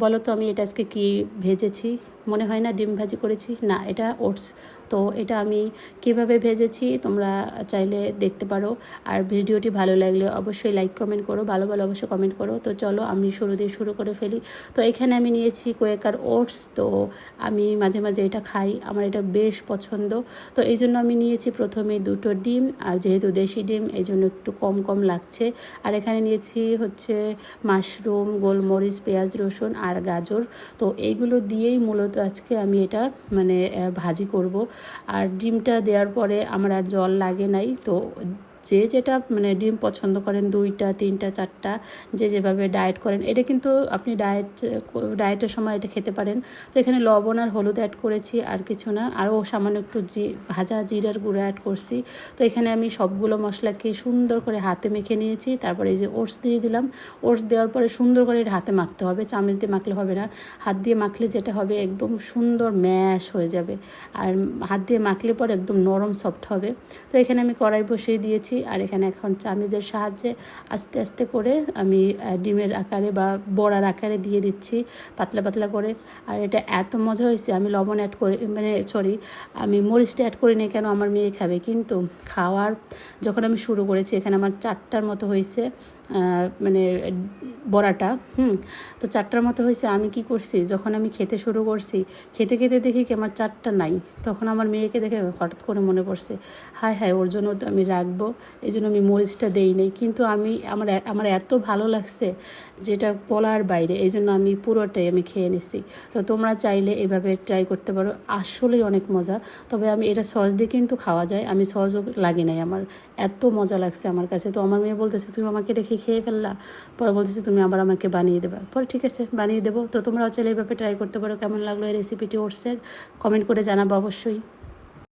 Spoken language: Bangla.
বলো তো আমি এটা আজকে কি ভেজেছি? মনে হয় না ডিম ভাজি করেছি, না এটা ওটস। তো এটা আমি কিভাবে ভেজেছি তোমরা চাইলে দেখতে পারো। আর ভিডিওটি ভালো লাগলে অবশ্যই লাইক কমেন্ট করো, ভালো ভালো অবশ্যই কমেন্ট করো। তো চলো আমি শুরু করে ফেলি। তো এখানে আমি নিয়েছি কোয়েকার ওটস। তো আমি মাঝে মাঝে এটা খাই, আমার এটা বেশ পছন্দ। তো এই জন্য আমি নিয়েছি প্রথমে 2টো ডিম, আর যেহেতু দেশি ডিম এই জন্য একটু কম কম লাগছে। আর এখানে নিয়েছি হচ্ছে মাশরুম, গোলমরিচ, পেঁয়াজ, রসুন আর গাজর। তো এইগুলো দিয়েই মূলত আজকে আমি এটা মানে ভাজি করব। আর ডিমটা দেওয়ার পরে আমার আর জল লাগে নাই। তো যে যেটা মানে ডিম পছন্দ করেন, 2টা 3টা 4টা, যে যেভাবে ডায়েট করেন, এটা কিন্তু আপনি ডায়েটের সময় এটা খেতে পারেন। তো এখানে লবণ আর হলুদ অ্যাড করেছি, আর কিছু না। আরও সামান্য একটু ভাজা জিরার গুঁড়ো অ্যাড করছি। তো এখানে আমি সবগুলো মশলাকে সুন্দর করে হাতে মেখে নিয়েছি। তারপরে এই যে ওটস দিয়ে দিলাম। ওটস দেওয়ার পরে সুন্দর করে এটা হাতে মাখতে হবে, চামচ দিয়ে মাখলে হবে না। হাত দিয়ে মাখলে যেটা হবে একদম সুন্দর ম্যাশ হয়ে যাবে, আর হাত দিয়ে মাখলে পরে একদম নরম সফট হবে। তো এখানে আমি কড়াই বসিয়ে দিয়েছি, আর এখানে এখন চামচের সাহায্যে আস্তে আস্তে করে আমি ডিমের আকারে বা বড়ার আকারে দিয়ে দিচ্ছি, পাতলা পাতলা করে। আর এটা এত মজা হয়েছে, আমি লবণ অ্যাড করে আমি মরিচটা অ্যাড করিনি, কেন আমার মেয়ে খাবে। কিন্তু খাওয়ার যখন আমি শুরু করেছি, এখানে আমার 4টার মতো হয়েছে মানে বড়াটা। তো 4টার মতো হয়েছে। আমি কি করছি, যখন আমি খেতে শুরু করছি, খেতে খেতে দেখি কি আমার 4টা নাই। তখন আমার মেয়েকে দেখে হঠাৎ করে মনে পড়ছে, হায় হায় ওর জন্য তো আমি রাখবো, এই জন্য আমি মরিচটা দেই নাই। কিন্তু আমার এত ভালো লাগছে যেটা বলার বাইরে, এই জন্য আমি পুরোটাই আমি খেয়ে নিছি। তো তোমরা চাইলে এভাবে ট্রাই করতে পারো, আসলেই অনেক মজা। তবে আমি এটা সস দিয়ে কিন্তু খাওয়া যায়, আমি সসও লাগে নাই, আমার এত মজা লাগছে আমার কাছে। তো আমার মেয়ে বলতেছে তুমি আমাকে রেখে খেয়ে ফেললা, পরে বলতেছে তুমি আবার আমাকে বানিয়ে দেবা। পরে ঠিক আছে বানিয়ে দেবো। তো তোমরাও চাইলে এইভাবে ট্রাই করতে পারো। কেমন লাগলো এই রেসিপিটি ওটসের, কমেন্ট করে জানাবো অবশ্যই।